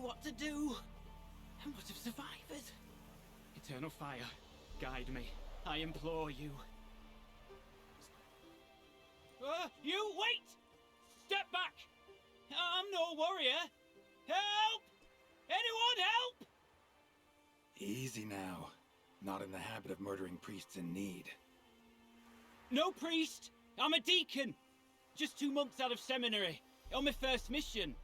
what to do. And what of survivors? Eternal fire, guide me. I implore you. You wait! Step back! I'm no warrior. Help! Anyone help! Easy now. Not in the habit of murdering priests in need. No priest! I'm a deacon! Just 2 months out of seminary, on my first mission.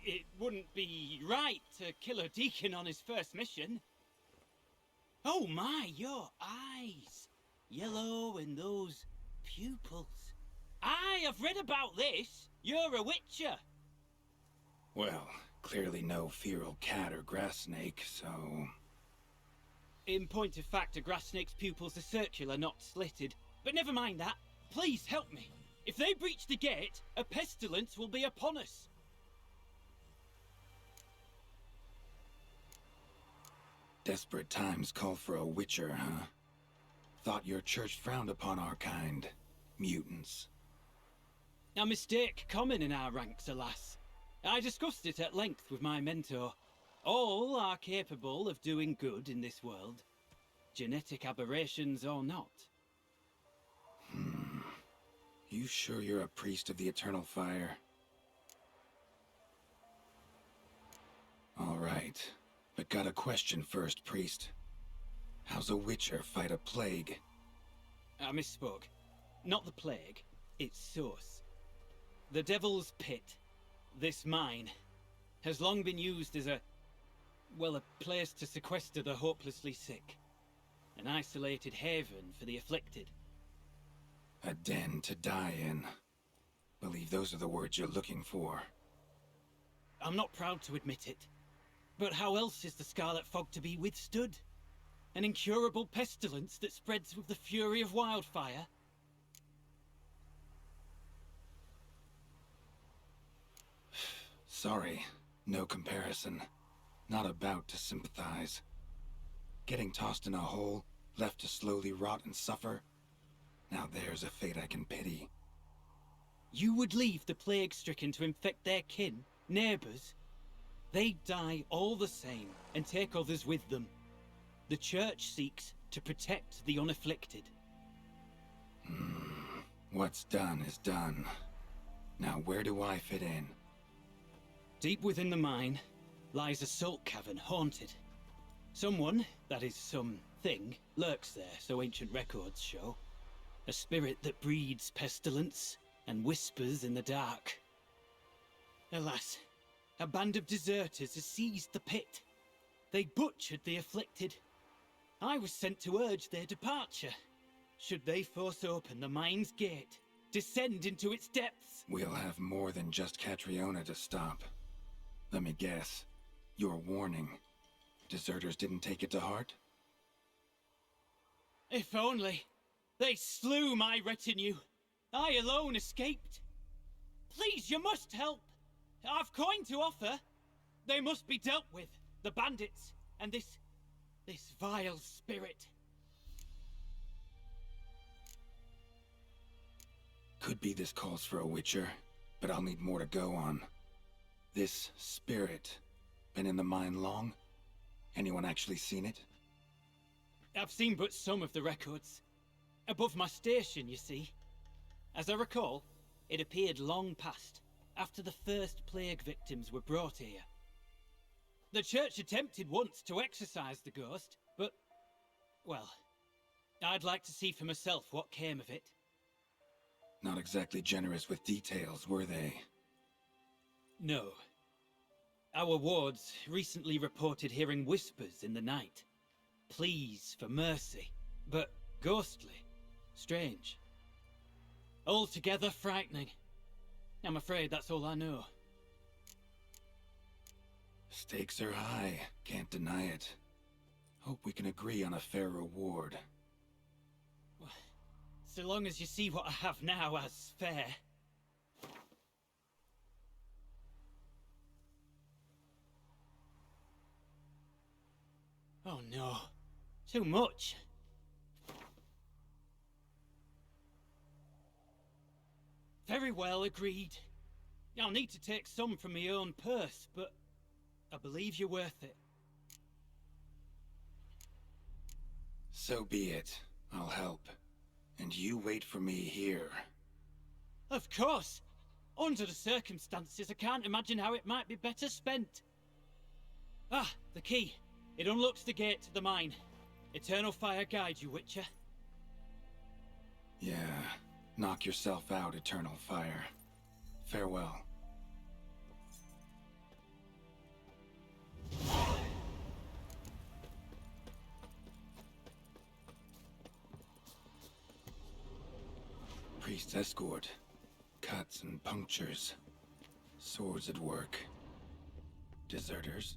It wouldn't be right to kill a deacon on his first mission. Oh my, your eyes! Yellow and those pupils. I've read about this! You're a witcher! Well, clearly no feral cat or grass snake, so... In point of fact, a grass snake's pupils are circular, not slitted. But never mind that. Please help me. If they breach the gate, a pestilence will be upon us. Desperate times call for a witcher, huh? Thought your church frowned upon our kind. Mutants. A mistake common in our ranks, alas. I discussed it at length with my mentor. All are capable of doing good in this world. Genetic aberrations or not. You sure you're a priest of the Eternal Fire? All right. But got a question first, priest. How's a witcher fight a plague? I misspoke. Not the plague, its source. The Devil's Pit, this mine, has long been used as a place to sequester the hopelessly sick. An isolated haven for the afflicted. A den to die in. Believe those are the words you're looking for. I'm not proud to admit it. But how else is the Scarlet Fog to be withstood? An incurable pestilence that spreads with the fury of wildfire? Sorry, no comparison. Not about to sympathize. Getting tossed in a hole, left to slowly rot and suffer? Now there's a fate I can pity. You would leave the plague-stricken to infect their kin, neighbors? They die all the same, and take others with them. The Church seeks to protect the unafflicted. What's done is done. Now where do I fit in? Deep within the mine lies a salt cavern haunted. Someone, that is something, lurks there, so ancient records show. A spirit that breeds pestilence and whispers in the dark. Alas, a band of deserters has seized the pit. They butchered the afflicted. I was sent to urge their departure. Should they force open the mine's gate, descend into its depths? We'll have more than just Catriona to stop. Let me guess. Your warning. Deserters didn't take it to heart? If only. They slew my retinue. I alone escaped. Please, you must help. I've coin to offer. They must be dealt with. The bandits. And this vile spirit. Could be this calls for a witcher, but I'll need more to go on. This spirit, been in the mine long? Anyone actually seen it? I've seen but some of the records. Above my station, you see. As I recall, it appeared long past, after the first plague victims were brought here. The church attempted once to exorcise the ghost, but, well, I'd like to see for myself what came of it. Not exactly generous with details, were they? No. Our wards recently reported hearing whispers in the night. Pleas for mercy, but ghostly, strange. Altogether frightening. I'm afraid that's all I know. Stakes are high, can't deny it. Hope we can agree on a fair reward. So long as you see what I have now as fair. Oh no, too much. Very well, agreed. I'll need to take some from my own purse, but I believe you're worth it. So be it. I'll help. And you wait for me here. Of course! Under the circumstances, I can't imagine how it might be better spent. Ah, the key. It unlocks the gate to the mine. Eternal fire guide you, Witcher. Yeah. Knock yourself out, Eternal Fire. Farewell. Priest's escort. Cuts and punctures. Swords at work. Deserters.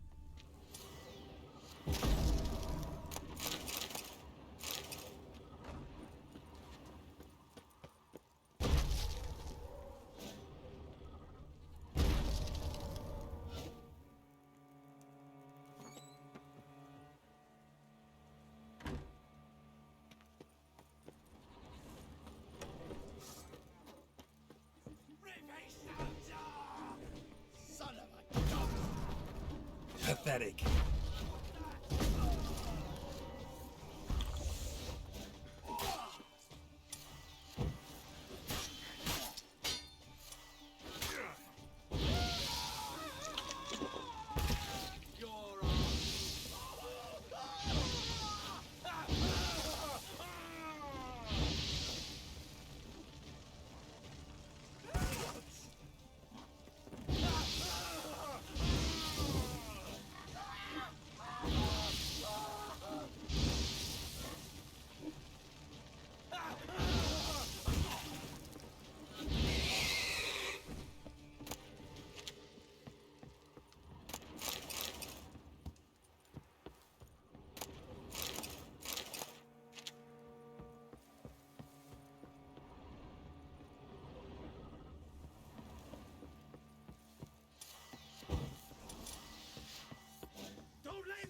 Pathetic.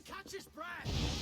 Catch his breath!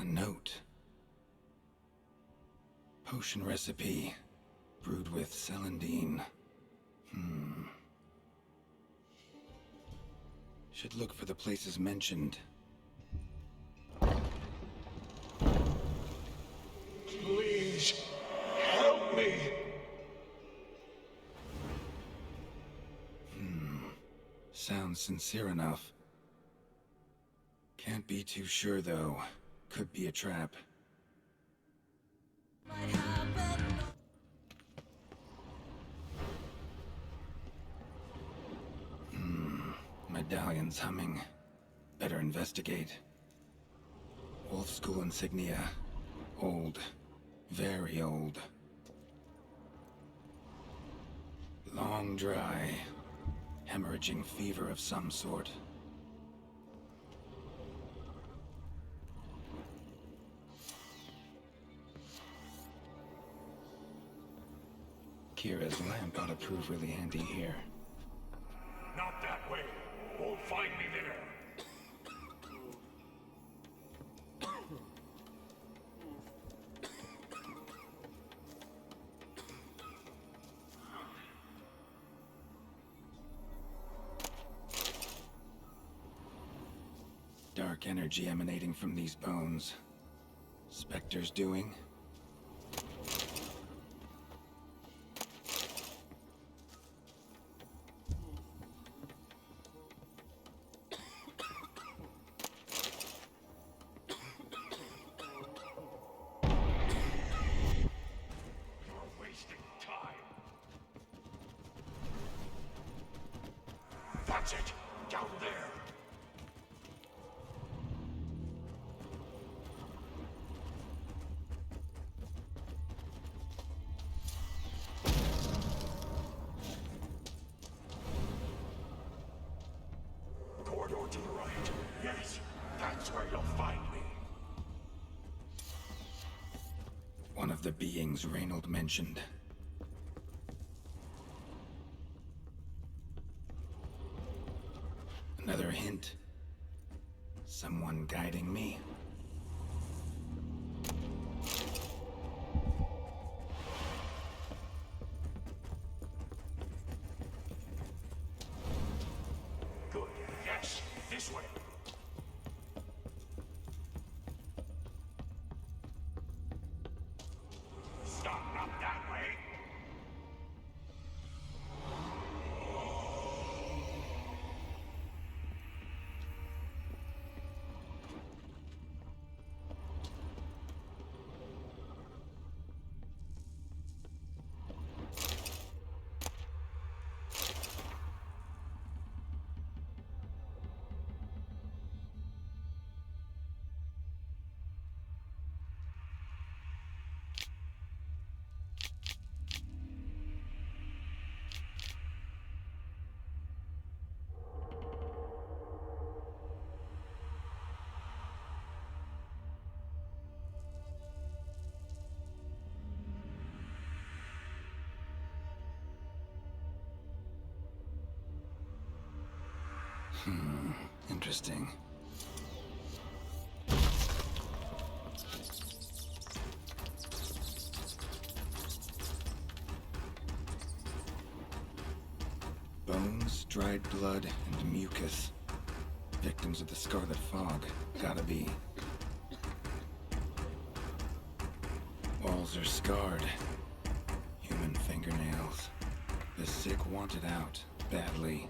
note. Potion recipe. Brewed with celandine. Should look for the places mentioned. Please, help me. Sounds sincere enough. Can't be too sure, though. Could be a trap. Medallion's humming. Better investigate. Wolf School insignia. Old. Very old. Long dry. Hemorrhaging fever of some sort. Kira's lamp ought to prove really handy here. Not that way. Won't find me there. Dark energy emanating from these bones. Spectre's doing? That's it! Down there! Corridor to the right. Yes, that's where you'll find me. One of the beings Reynold mentioned. Another hint. Someone guiding me. Good. Yes, this way. Stop, not that way. Interesting. Bones, dried blood, and mucus. Victims of the Scarlet Fog. Gotta be. Walls are scarred. Human fingernails. The sick want it out. Badly.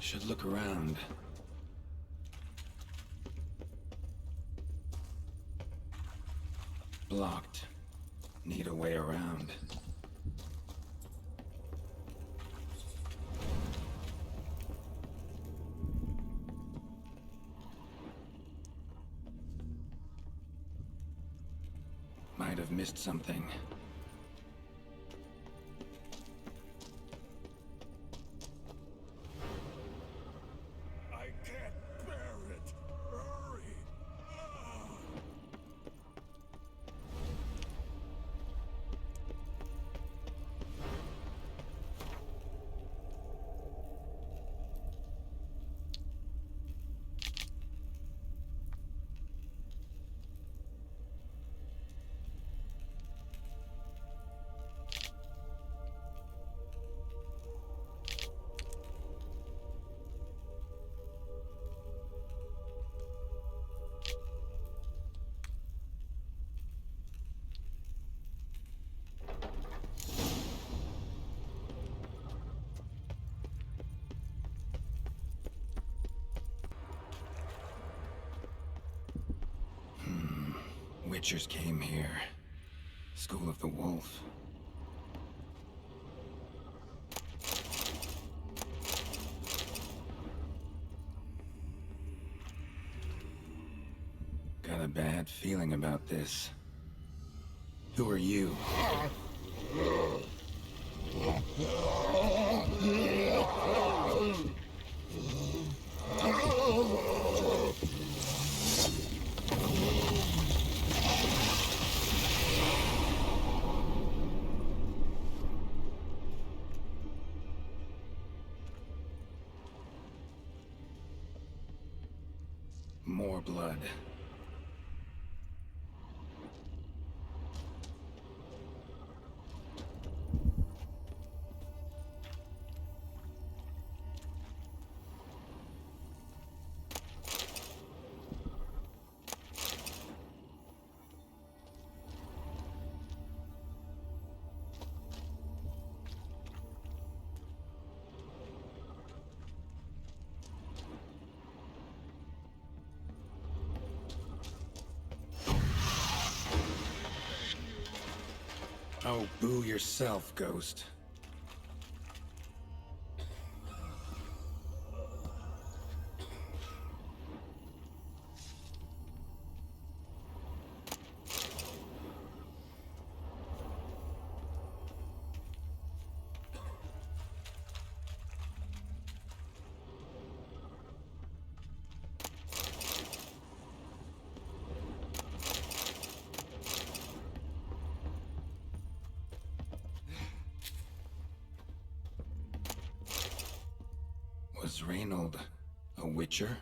Should look around. Blocked. Need a way around. Might have missed something. I can't bear it. Hurry. Witchers came here. School of the Wolf. Got a bad feeling about this. Who are you? More blood. Oh, boo yourself, Ghost. Was Reynold a witcher?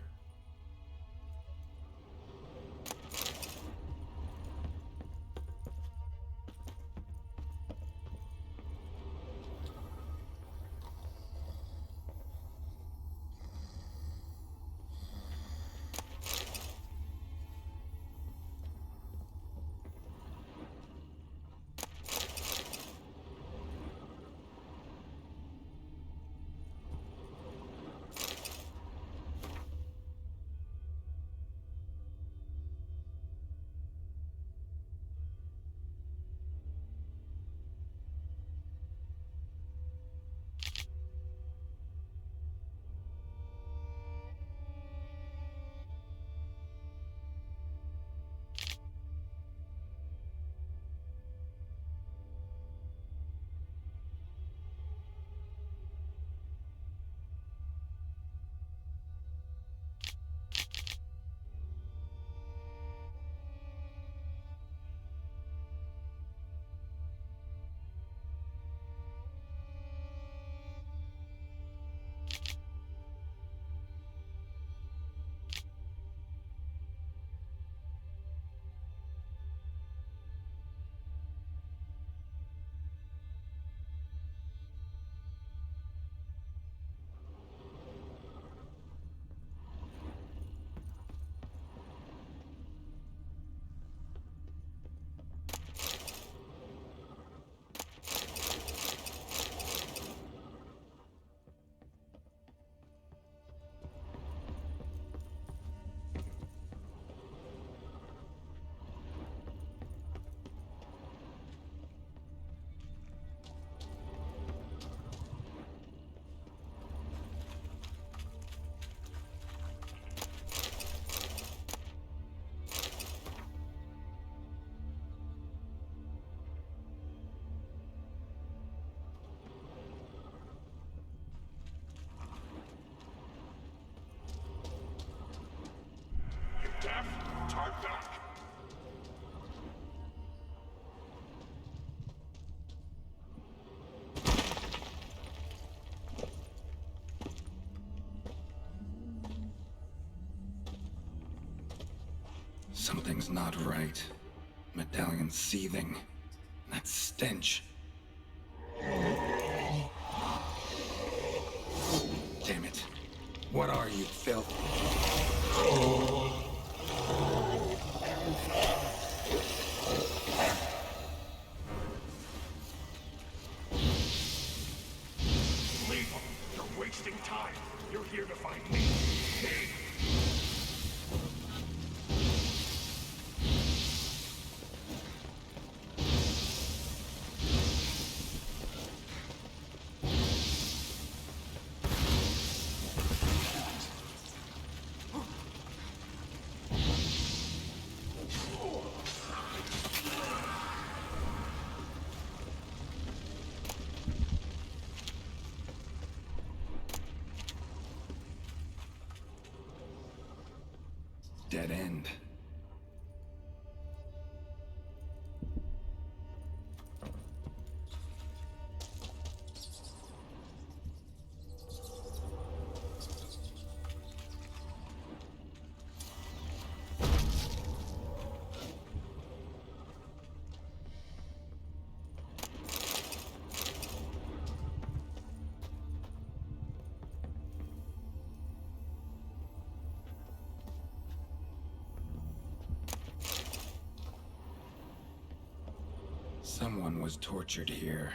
Something's not right. Medallion seething. That stench. Damn it. What are you, filth? Leave him. You're wasting time. You're here to find me. Me. Dead end. Someone was tortured here.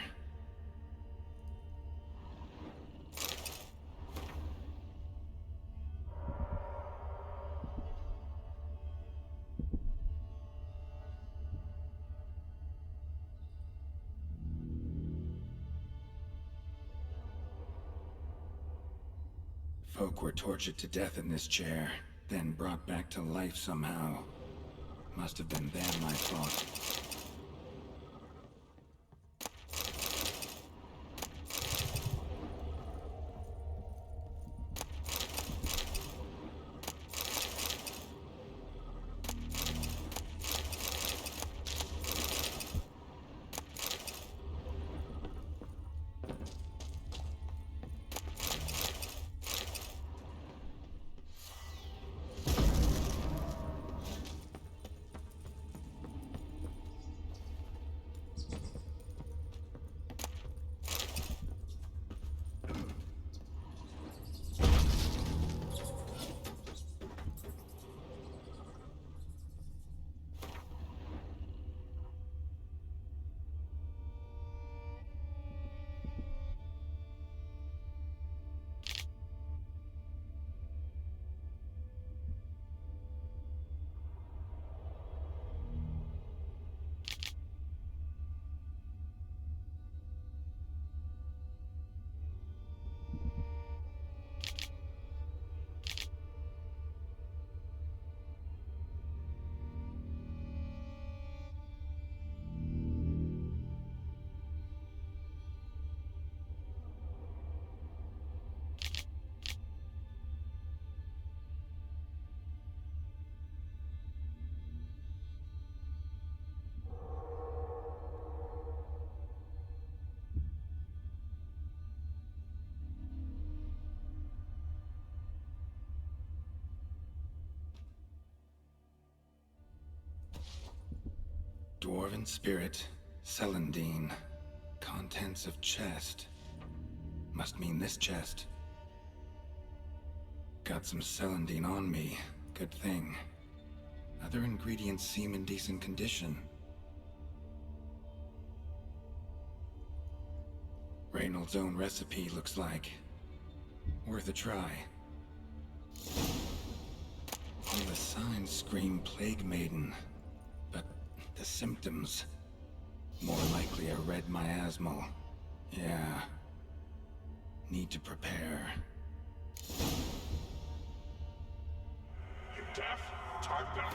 Folk were tortured to death in this chair, then brought back to life somehow. Must have been them, I thought. Dwarven spirit, Celandine. Contents of chest. Must mean this chest. Got some Celandine on me. Good thing. Other ingredients seem in decent condition. Reynolds' own recipe looks like. Worth a try. All the signs scream Plague Maiden. But the symptoms... more likely a red miasmal. Yeah. Need to prepare. You deaf? Time back.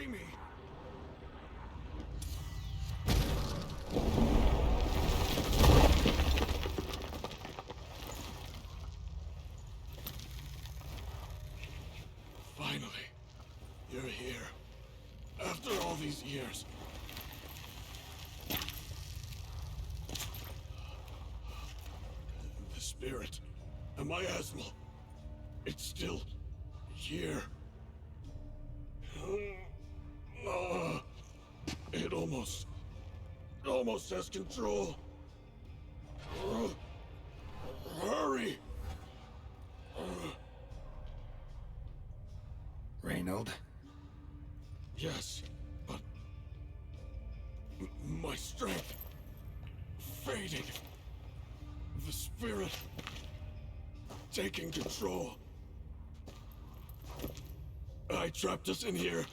free me! Finally, you're here. After all these years. The spirit, a miasmal, it's still here. It almost has control. Hurry! Reynold? Yes, but my strength fading. The spirit taking control. I trapped us in here.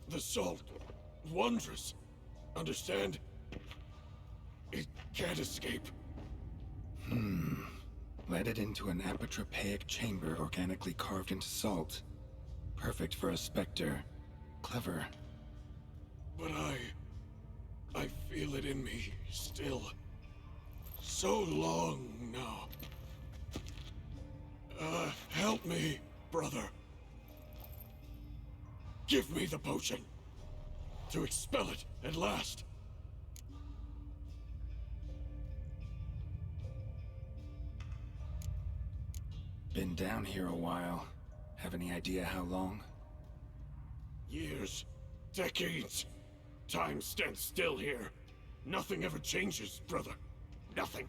The salt, wondrous. Understand? It can't escape. Led it into an apotropaic chamber organically carved into salt. Perfect for a specter. Clever. But I feel it in me still. So long now. Help me, brother. Give me the potion. To expel it at last. Been down here a while. Have any idea how long? Years. Decades. Time stands still here. Nothing ever changes, brother. Nothing.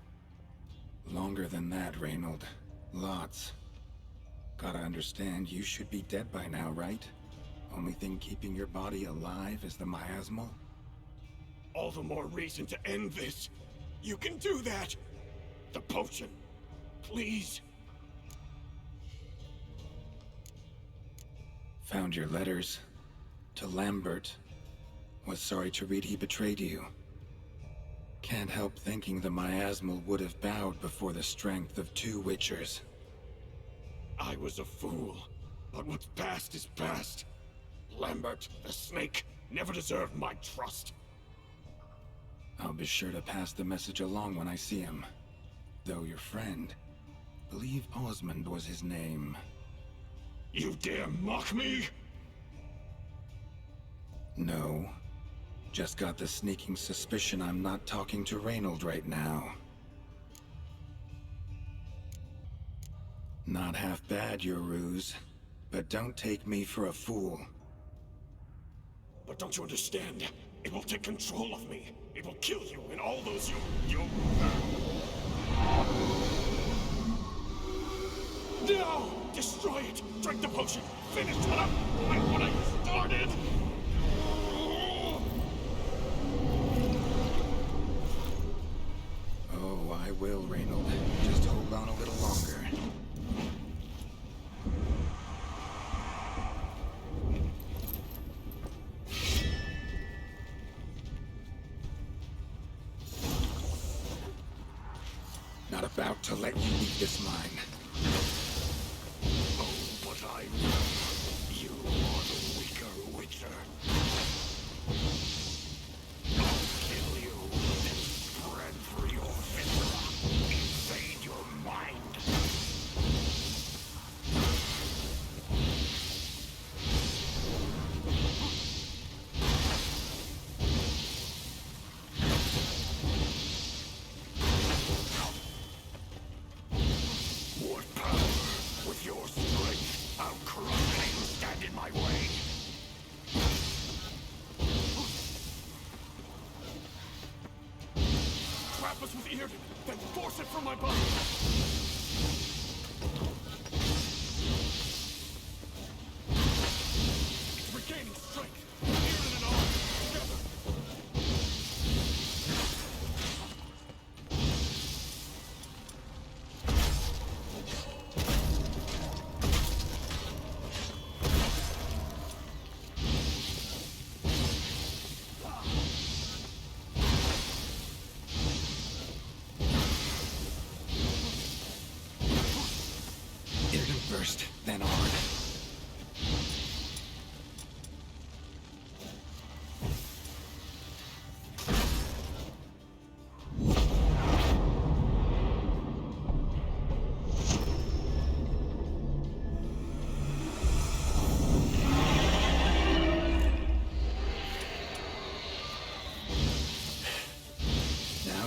Longer than that, Reynold. Lots. Gotta understand, you should be dead by now, right? Only thing keeping your body alive is the miasmal? All the more reason to end this. You can do that. The potion. Please. Found your letters. To Lambert. Was sorry to read he betrayed you. Can't help thinking the miasmal would have bowed before the strength of 2 Witchers. I was a fool. But what's past is past. Lambert, the snake, never deserved my trust. I'll be sure to pass the message along when I see him. Though your friend, believe Osmond was his name. You dare mock me? No. Just got the sneaking suspicion I'm not talking to Reynold right now. Not half bad, your ruse. But don't take me for a fool. But don't you understand? It will take control of me. It will kill you and all those you... No! Destroy it! Drink the potion! Finish what I started! Oh, I will, Reynold. Just hold on a little longer. Not about to let you leave this mine. Oh, but I will. You are the weaker Witcher. I'll kill you and spread through your viscera. Invade your mind. What power? With your strength, I'll crush anyone stand in my way. Trap us with Eterno, then force it from my body. It's regaining strength. Eterno and I, together.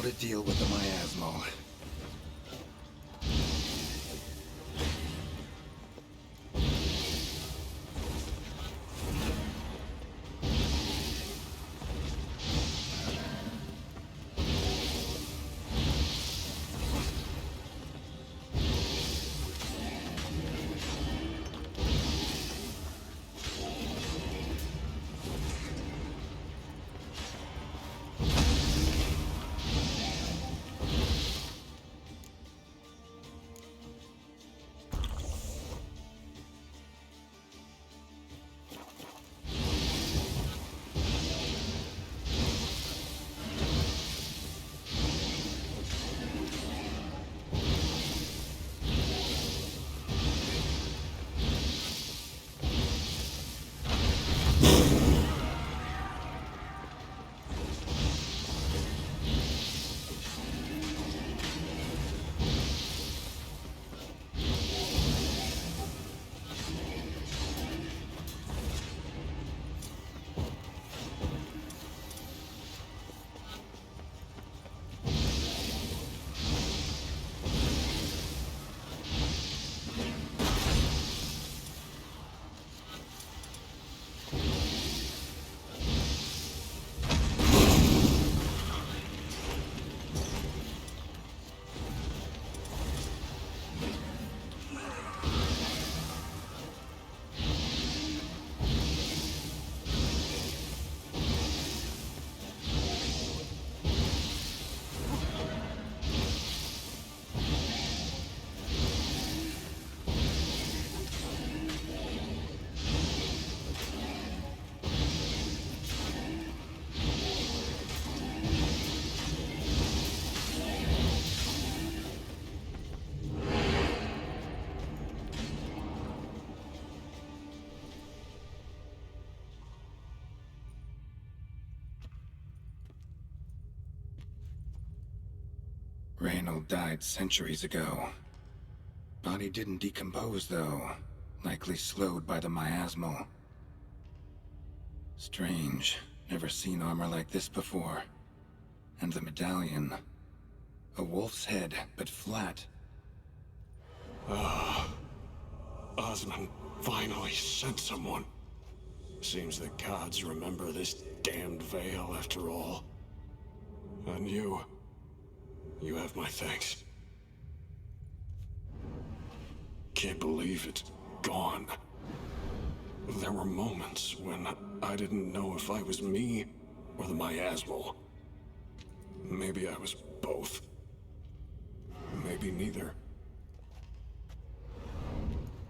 How to deal with the miasmal. Reynold died centuries ago. Body didn't decompose, though. Likely slowed by the miasmal. Strange. Never seen armor like this before. And the medallion. A wolf's head, but flat. Osmond finally sent someone. Seems the gods remember this damned veil after all. And you have my thanks. Can't believe it's gone. There were moments when I didn't know if I was me or the miasmal. Maybe I was both. Maybe neither.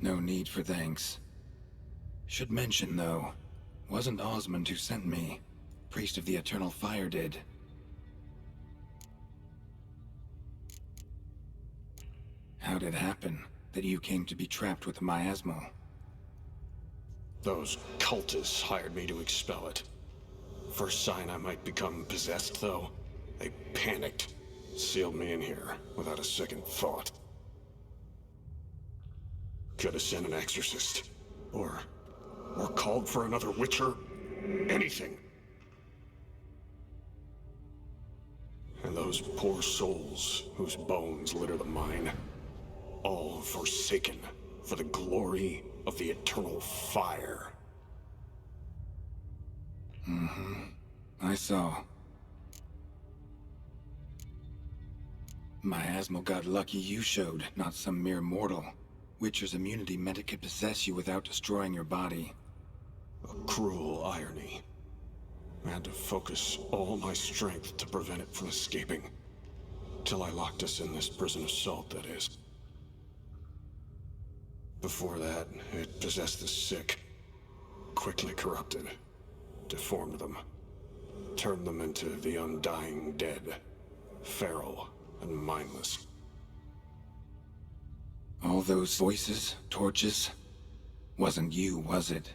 No need for thanks. Should mention, though, wasn't Osmond who sent me. Priest of the Eternal Fire did. How'd it happen that you came to be trapped with the miasmal? Those cultists hired me to expel it. First sign I might become possessed, though, they panicked. Sealed me in here without a second thought. Could have sent an exorcist. Or called for another witcher. Anything. And those poor souls whose bones litter the mine. All forsaken for the glory of the Eternal Fire. I saw. Miasmal got lucky you showed, not some mere mortal. Witcher's immunity meant it could possess you without destroying your body. A cruel irony. I had to focus all my strength to prevent it from escaping. Till I locked us in this prison of salt, that is. Before that, it possessed the sick. Quickly corrupted. Deformed them. Turned them into the undying dead. Feral and mindless. All those voices, torches, wasn't you, was it?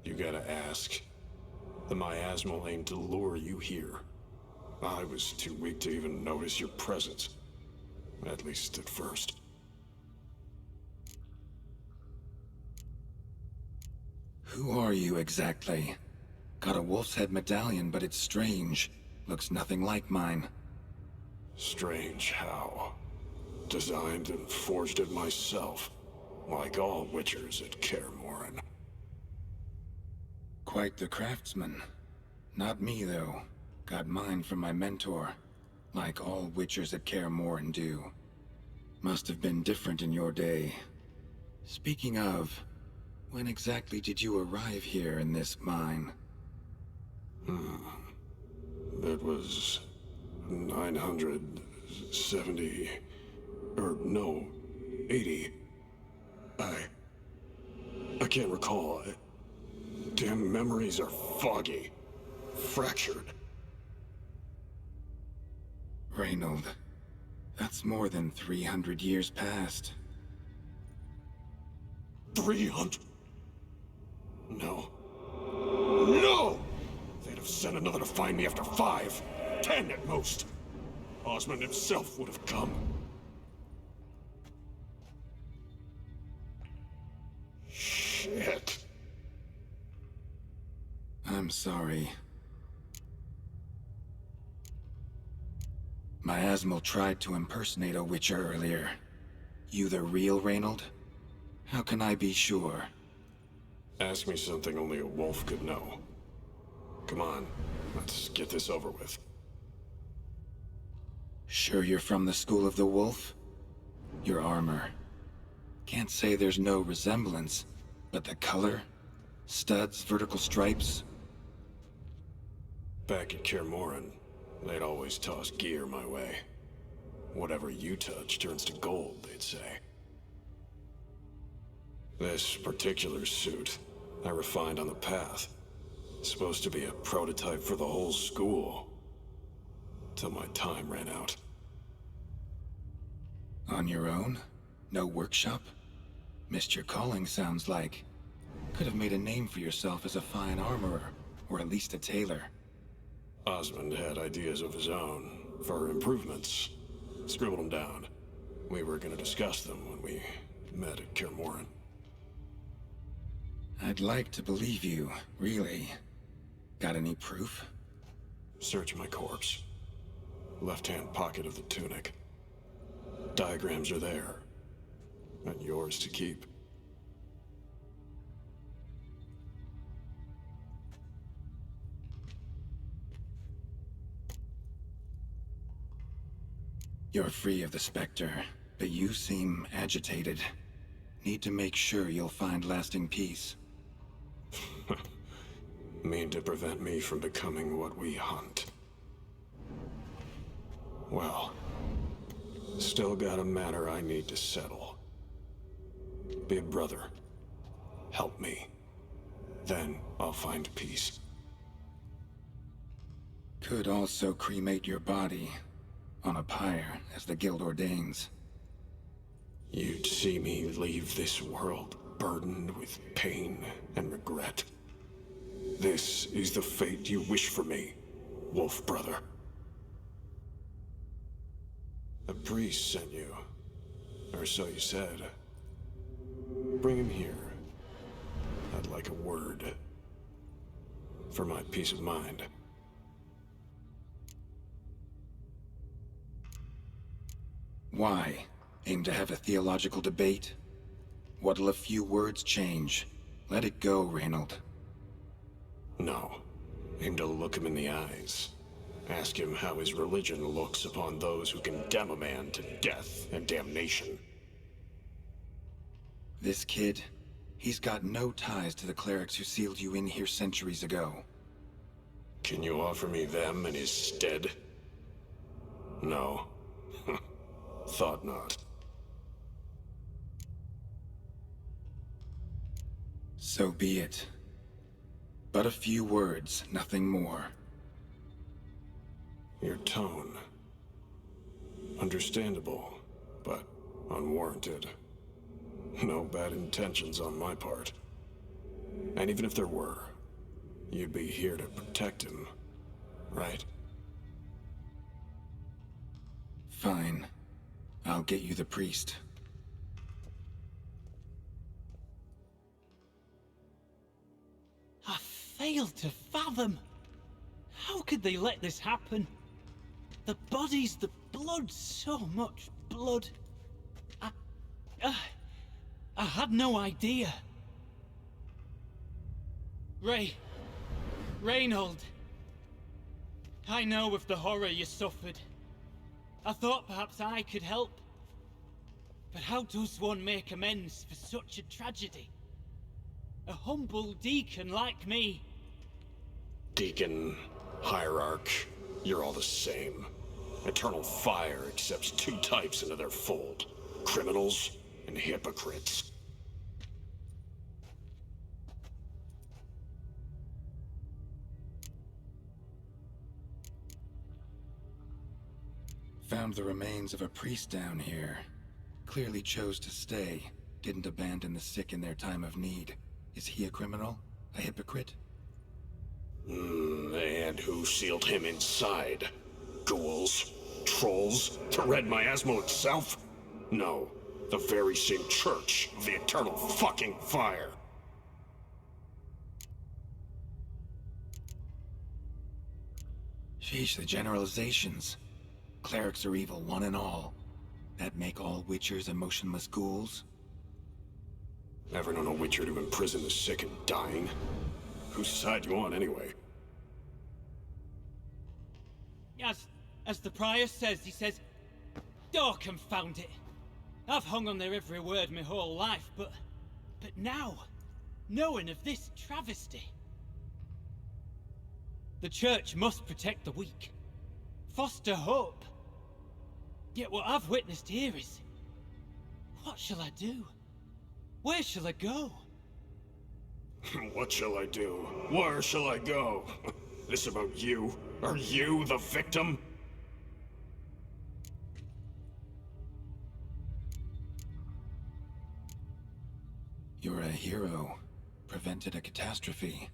You gotta ask. The miasmal aimed to lure you here. I was too weak to even notice your presence. At least at first. Who are you exactly? Got a wolf's head medallion, but it's strange. Looks nothing like mine. Strange how. Designed and forged it myself, like all witchers at Kaer Morhen. Quite the craftsman. Not me, though. Got mine from my mentor, like all witchers at Kaer Morhen do. Must have been different in your day. Speaking of, when exactly did you arrive here in this mine? It was 970... or no, 80. I can't recall. Damn memories are foggy. Fractured. Reynold, that's more than 300 years past. 300? No. No! They'd have sent another to find me after 5, 10 at most. Osmond himself would have come. Shit. I'm sorry. Miasmal tried to impersonate a witcher earlier. You the real Reynold? How can I be sure? Ask me something only a wolf could know. Come on, let's get this over with. Sure you're from the School of the Wolf? Your armor. Can't say there's no resemblance, but the color? Studs, vertical stripes? Back at Kaer Morhen, they'd always toss gear my way. Whatever you touch turns to gold, they'd say. This particular suit, I refined on the path. Supposed to be a prototype for the whole school. Till my time ran out. On your own? No workshop? Missed your calling, sounds like. Could have made a name for yourself as a fine armorer, or at least a tailor. Osmond had ideas of his own, for improvements. Scribbled them down. We were gonna discuss them when we met at Kaer Morhen. I'd like to believe you, really. Got any proof? Search my corpse. Left-hand pocket of the tunic. Diagrams are there. And yours to keep. You're free of the Spectre, but you seem agitated. Need to make sure you'll find lasting peace. Mean to prevent me from becoming what we hunt. Well, still got a matter I need to settle. Big brother, help me. Then I'll find peace. Could also cremate your body on a pyre, as the guild ordains. You'd see me leave this world burdened with pain and regret. This is the fate you wish for me, Wolf Brother. A priest sent you, or so you said. Bring him here. I'd like a word. For my peace of mind. Why? Aim to have a theological debate? What'll a few words change? Let it go, Reynold. No. Aim to look him in the eyes. Ask him how his religion looks upon those who condemn a man to death and damnation. This kid, he's got no ties to the clerics who sealed you in here centuries ago. Can you offer me them in his stead? No. Thought not. So be it. But a few words, nothing more. Your tone. Understandable, but unwarranted. No bad intentions on my part. And even if there were, you'd be here to protect him, right? Fine. I'll get you the priest. I fail to fathom. How could they let this happen? The bodies, the blood, so much blood. I had no idea. Reynold. I know of the horror you suffered. I thought perhaps I could help. But how does one make amends for such a tragedy? A humble deacon like me. Deacon, hierarch, you're all the same. Eternal Fire accepts two types into their fold. Criminals and hypocrites. Found the remains of a priest down here. Clearly chose to stay. Didn't abandon the sick in their time of need. Is he a criminal? A hypocrite? And who sealed him inside? Ghouls? Trolls? The Red Miasmal itself? No. The very same church of the Eternal fucking Fire. Sheesh, the generalizations. Clerics are evil, one and all. That make all witchers emotionless ghouls? Ever known a witcher to imprison the sick and dying? Whose side you on, anyway? As the prior says, he says, "Oh, confound it. I've hung on their every word my whole life, but now, knowing of this travesty, the church must protect the weak, foster hope. Yet what I've witnessed here is, what shall I do? Where shall I go?" What shall I do? Where shall I go? This about you? Are you the victim? You're a hero. Prevented a catastrophe.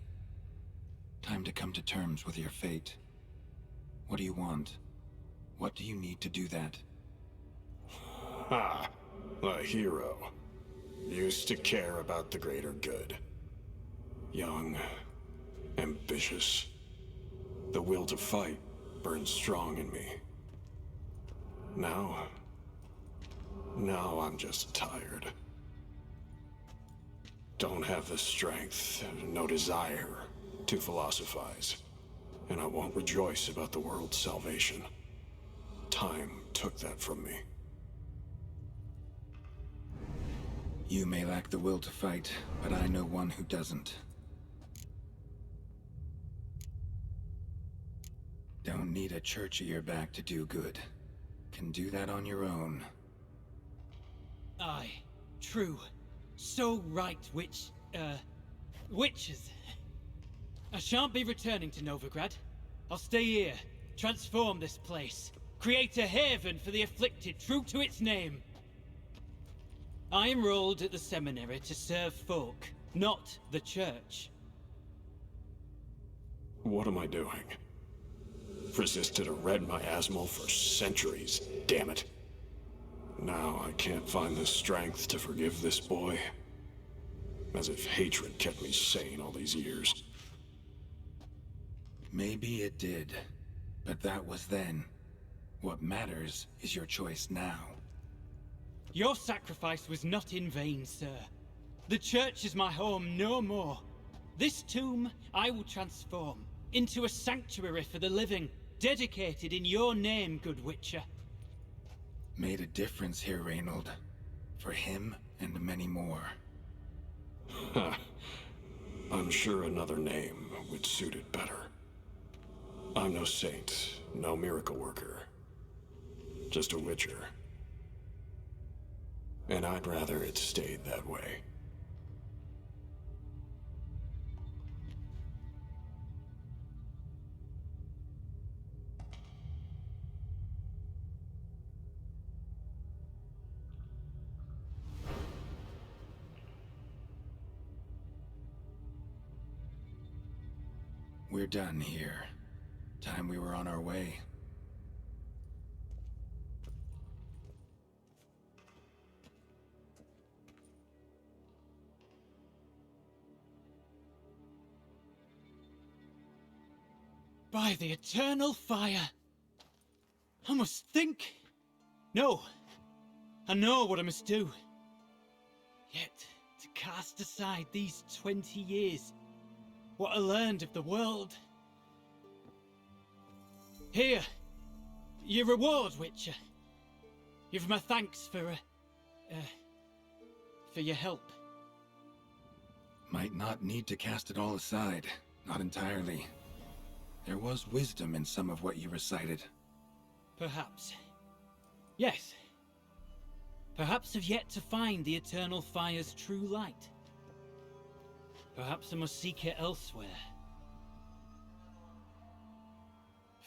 Time to come to terms with your fate. What do you want? What do you need to do that? Ah, a hero. Used to care about the greater good. Young, ambitious. The will to fight burns strong in me. Now I'm just tired. Don't have the strength, no desire to philosophize. And I won't rejoice about the world's salvation. Time took that from me. You may lack the will to fight, but I know one who doesn't. Don't need a church at your back to do good. Can do that on your own. Aye, true. So right, witches. I shan't be returning to Novigrad. I'll stay here, transform this place, create a haven for the afflicted, true to its name. I enrolled at the seminary to serve folk, not the church. What am I doing? Resisted a red miasmal for centuries, damn it. Now I can't find the strength to forgive this boy. As if hatred kept me sane all these years. Maybe it did, but that was then. What matters is your choice now. Your sacrifice was not in vain, sir. The church is my home no more. This tomb I will transform into a sanctuary for the living, dedicated in your name, good Witcher. Made a difference here, Reynold. For him and many more. I'm sure another name would suit it better. I'm no saint, no miracle worker. Just a witcher. And I'd rather it stayed that way. We're done here. Time we were on our way. By the Eternal Fire! I must think. No. I know what I must do. Yet, to cast aside these 20 years, what I learned of the world. Here, your reward, Witcher. You've my thanks for your help. Might not need to cast it all aside. Not entirely. There was wisdom in some of what you recited. Perhaps. Yes. Perhaps I've yet to find the Eternal Fire's true light. Perhaps I must seek it elsewhere.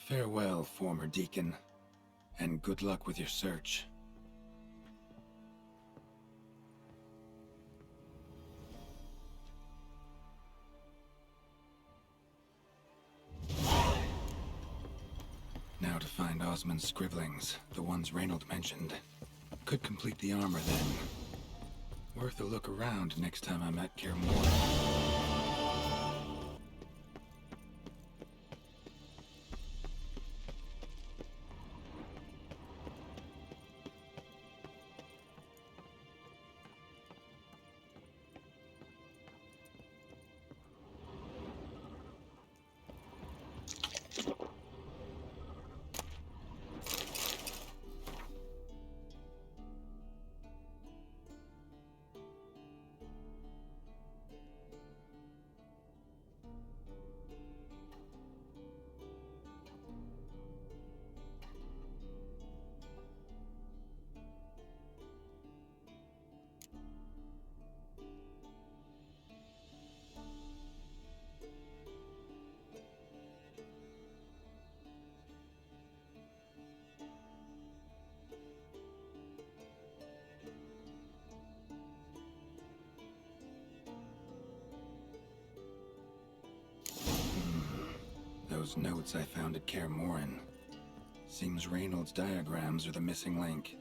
Farewell, former deacon, and good luck with your search. Now to find Osmond's scribblings, the ones Reynold mentioned. Could complete the armor then. Worth a look around next time I'm at Kaer Morhen. Those notes I found at Kaer Morhen. Seems Reynold's diagrams are the missing link.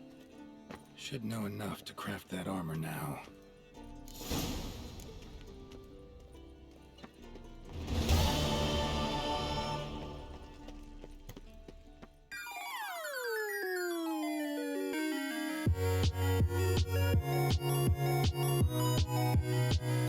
Should know enough to craft that armor now.